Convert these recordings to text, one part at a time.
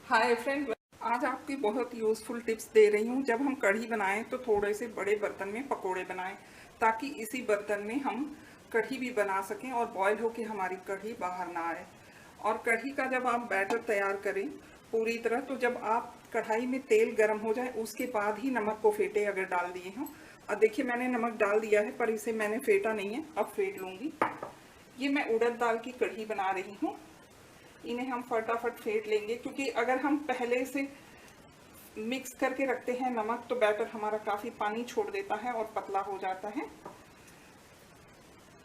Hi friend, आज आपकी बहुत यूज़फुल टिप्स दे रही हूँ। जब हम कढ़ी बनाएं तो थोड़े से बड़े बर्तन में पकोड़े बनाएं, ताकि इसी बर्तन में हम कढ़ी भी बना सकें और बॉयल होकर हमारी कढ़ी बाहर ना आए। और कढ़ी का जब आप बैटर तैयार करें पूरी तरह, तो जब आप कढ़ाई में तेल गर्म हो जाए उसके बाद ही नमक को फेंटे अगर डाल दिए हों। और देखिए मैंने नमक डाल दिया है, पर इसे मैंने फेंटा नहीं है, अब फेंट लूँगी। ये मैं उड़द दाल की कढ़ी बना रही हूँ। इन्हें हम फटाफट फेंट लेंगे, क्योंकि अगर हम पहले से मिक्स करके रखते हैं नमक, तो बैटर हमारा काफ़ी पानी छोड़ देता है और पतला हो जाता है।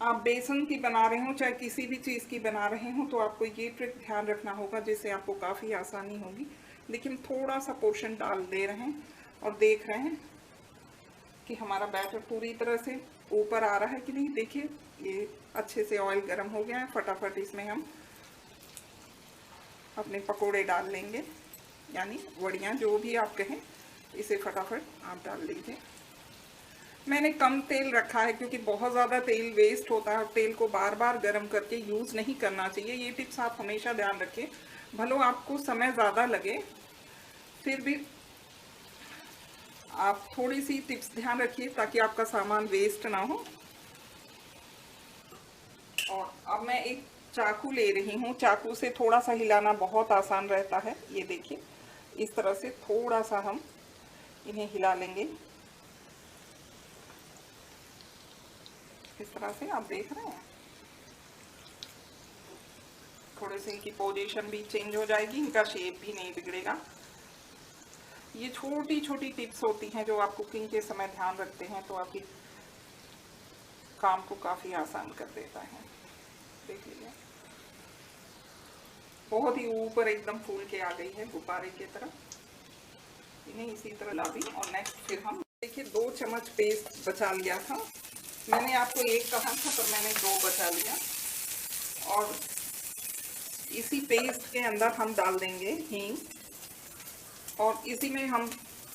आप बेसन की बना रहे हो चाहे किसी भी चीज़ की बना रहे हो, तो आपको ये ट्रिक ध्यान रखना होगा, जिससे आपको काफ़ी आसानी होगी। देखिए हम थोड़ा सा पोर्शन डाल दे रहे हैं और देख रहे हैं कि हमारा बैटर पूरी तरह से ऊपर आ रहा है कि नहीं। देखिए ये अच्छे से ऑयल गर्म हो गया है। फटाफट इसमें हम अपने पकोड़े डाल लेंगे, यानी वड़ियाँ जो भी आप कहें, इसे फटाफट आप डाल लीजिए। मैंने कम तेल रखा है, क्योंकि बहुत ज़्यादा तेल वेस्ट होता है और तेल को बार बार गर्म करके यूज़ नहीं करना चाहिए। ये टिप्स आप हमेशा ध्यान रखें। भले आपको समय ज़्यादा लगे, फिर भी आप थोड़ी सी टिप्स ध्यान रखिए ताकि आपका सामान वेस्ट ना हो। और अब मैं एक चाकू ले रही हूँ। चाकू से थोड़ा सा हिलाना बहुत आसान रहता है। ये देखिए इस तरह से थोड़ा सा हम इन्हें हिला लेंगे। इस तरह से आप देख रहे हैं, थोड़े से इनकी पोजीशन भी चेंज हो जाएगी, इनका शेप भी नहीं बिगड़ेगा। ये छोटी छोटी टिप्स होती हैं जो आप कुकिंग के समय ध्यान रखते हैं तो आपकी काम को काफ़ी आसान कर देता है। देख लीजिए बहुत ही ऊपर एकदम फूल के आ गई है गुब्बारे की तरह। इन्हें इसी तरह ला दी। और नेक्स्ट फिर हम देखिए 2 चम्मच पेस्ट बचा लिया था। मैंने आपको 1 कहा था, पर मैंने 2 बचा लिया। और इसी पेस्ट के अंदर हम डाल देंगे हींग, और इसी में हम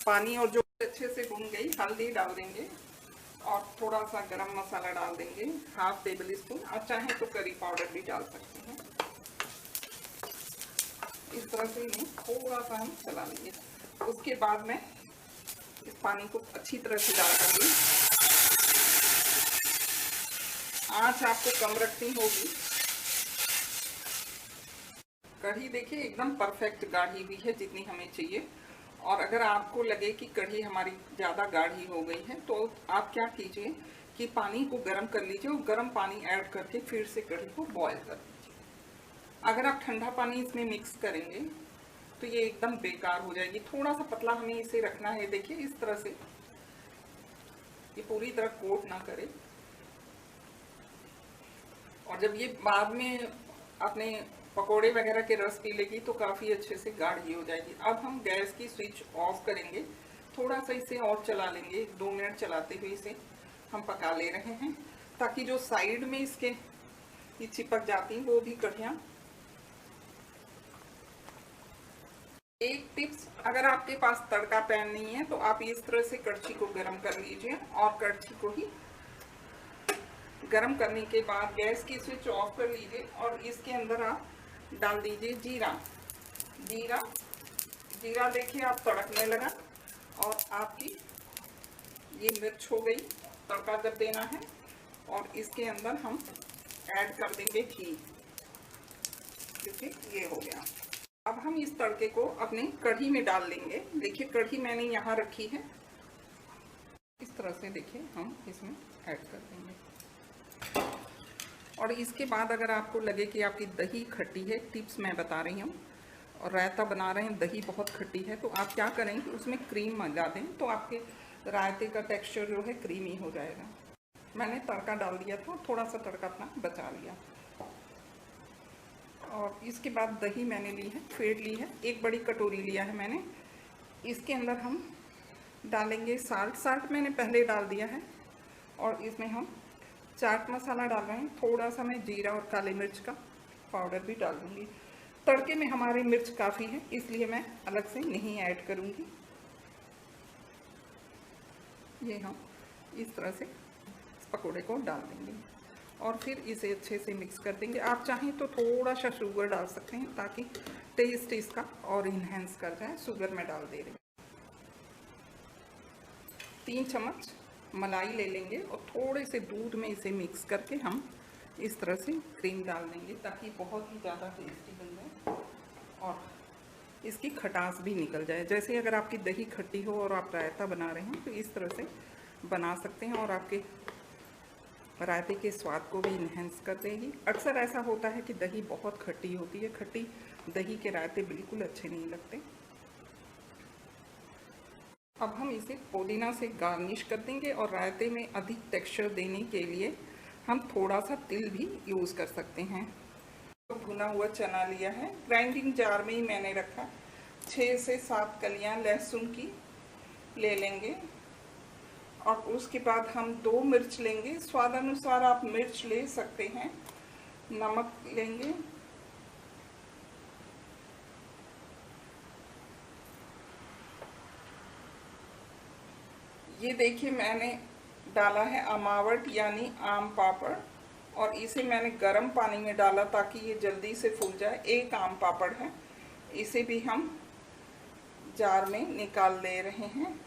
पानी और जो अच्छे से भून गई हल्दी डाल देंगे, और थोड़ा सा गरम मसाला डाल देंगे, ½ टेबल स्पून। और चाहे तो करी पाउडर भी डाल सकते हैं। इस तरह से इन्हें थोड़ा सा हम चला लेंगे। उसके बाद में इस पानी को अच्छी तरह से डाल देंगे। आँच आपको कम रखनी होगी। कढ़ी देखिए एकदम परफेक्ट गाढ़ी हुई है, जितनी हमें चाहिए। और अगर आपको लगे कि कढ़ी हमारी ज़्यादा गाढ़ी हो गई है, तो आप क्या कीजिए कि पानी को गर्म कर लीजिए और गर्म पानी ऐड करके फिर से कढ़ी को बॉयल कर लीजिए। अगर आप ठंडा पानी इसमें मिक्स करेंगे तो ये एकदम बेकार हो जाएगी। थोड़ा सा पतला हमें इसे रखना है। देखिए इस तरह से ये पूरी तरह कोट ना करे। और जब ये बाद में अपने पकोड़े वगैरह के रस पी लेगी तो काफ़ी अच्छे से गाढ़ी हो जाएगी। अब हम गैस की स्विच ऑफ करेंगे। थोड़ा सा इसे और चला लेंगे। 2 मिनट चलाते हुए इसे हम पका ले रहे हैं, ताकि जो साइड में इसके ये चिपक जाती वो भी कढ़ियाँ। एक टिप्स, अगर आपके पास तड़का पैन नहीं है तो आप इस तरह से कड़छी को गर्म कर लीजिए, और कड़छी को ही गर्म करने के बाद गैस की स्विच ऑफ कर लीजिए, और इसके अंदर आप डाल दीजिए जीरा। जीरा जीरा देखिए आप तड़कने लगा, और आपकी ये मिर्च हो गई। तड़का जब देना है, और इसके अंदर हम ऐड कर देंगे घी। देखिए ये हो गया। अब हम इस तड़के को अपने कढ़ी में डाल लेंगे। देखिए कढ़ी मैंने यहाँ रखी है, इस तरह से देखिए हम इसमें ऐड कर देंगे। और इसके बाद अगर आपको लगे कि आपकी दही खट्टी है, टिप्स मैं बता रही हूँ, और रायता बना रहे हैं, दही बहुत खट्टी है, तो आप क्या करें कि उसमें क्रीम मंगा दें, तो आपके रायते का टेक्सचर जो है क्रीमी हो जाएगा। मैंने तड़का डाल दिया था, थोड़ा सा तड़का अपना बचा लिया। और इसके बाद दही मैंने ली है, फेंट ली है, 1 बड़ी कटोरी लिया है मैंने। इसके अंदर हम डालेंगे साल्ट। साल्ट मैंने पहले डाल दिया है। और इसमें हम चाट मसाला डाल रहे हैं। थोड़ा सा मैं जीरा और काली मिर्च का पाउडर भी डाल दूँगी। तड़के में हमारी मिर्च काफ़ी है, इसलिए मैं अलग से नहीं ऐड करूँगी। ये हम इस तरह से इस पकौड़े को डाल देंगे। और फिर इसे अच्छे से मिक्स कर देंगे। आप चाहें तो थोड़ा सा शुगर डाल सकते हैं ताकि टेस्ट इसका और इन्हेंस कर जाए। शुगर में डाल दे रहे हैं। 3 चम्मच मलाई ले लेंगे और थोड़े से दूध में इसे मिक्स करके हम इस तरह से क्रीम डाल देंगे ताकि बहुत ही ज़्यादा टेस्टी बन जाए और इसकी खटास भी निकल जाए। जैसे अगर आपकी दही खट्टी हो और आप रायता बना रहे हैं तो इस तरह से बना सकते हैं और आपके रायते के स्वाद को भी इन्हेंस कर देगी। अक्सर ऐसा होता है कि दही बहुत खट्टी होती है, खट्टी दही के रायते बिल्कुल अच्छे नहीं लगते। अब हम इसे पुदीना से गार्निश कर देंगे और रायते में अधिक टेक्सचर देने के लिए हम थोड़ा सा तिल भी यूज़ कर सकते हैं। तो भुना हुआ चना लिया है, ग्राइंडिंग जार में ही मैंने रखा। 6 से 7 कलियां लहसुन की ले लेंगे और उसके बाद हम 2 मिर्च लेंगे। स्वाद अनुसार आप मिर्च ले सकते हैं। नमक लेंगे, ये देखिए मैंने डाला है अमावट यानी आम पापड़ और इसे मैंने गर्म पानी में डाला ताकि ये जल्दी से फूल जाए। 1 आम पापड़ है, इसे भी हम जार में निकाल ले रहे हैं।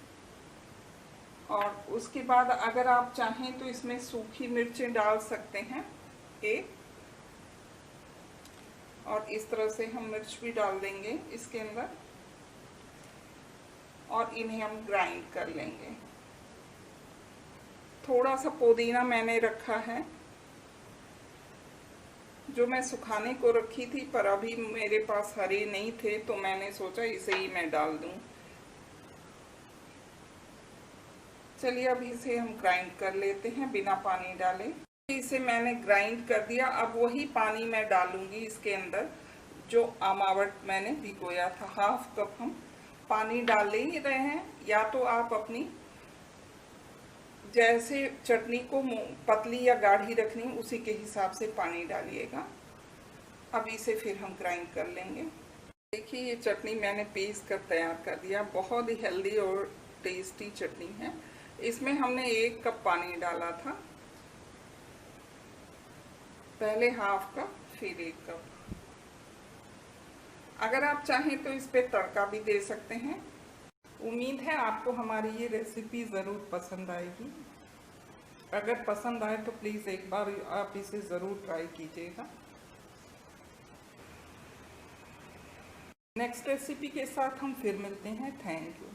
और उसके बाद अगर आप चाहें तो इसमें सूखी मिर्चें डाल सकते हैं 1, और इस तरह से हम मिर्च भी डाल देंगे इसके अंदर और इन्हें हम ग्राइंड कर लेंगे। थोड़ा सा पुदीना मैंने रखा है जो मैं सुखाने को रखी थी, पर अभी मेरे पास हरे नहीं थे तो मैंने सोचा इसे ही मैं डाल दूं। चलिए अब इसे हम ग्राइंड कर लेते हैं बिना पानी डाले। इसे मैंने ग्राइंड कर दिया। अब वही पानी मैं डालूंगी इसके अंदर जो अमावट मैंने भिगोया था। 1/2 कप हम पानी डाल ही रहे हैं। या तो आप अपनी जैसे चटनी को पतली या गाढ़ी रखनी उसी के हिसाब से पानी डालिएगा। अब इसे फिर हम ग्राइंड कर लेंगे। देखिए ये चटनी मैंने पीस कर तैयार कर दिया। बहुत ही हेल्दी और टेस्टी चटनी है। इसमें हमने 1 कप पानी डाला था, पहले 1/2 कप फिर 1 कप। अगर आप चाहें तो इस पे तड़का भी दे सकते हैं। उम्मीद है आपको हमारी ये रेसिपी ज़रूर पसंद आएगी। अगर पसंद आए तो प्लीज़ एक बार आप इसे ज़रूर ट्राई कीजिएगा। नेक्स्ट रेसिपी के साथ हम फिर मिलते हैं। Thank you.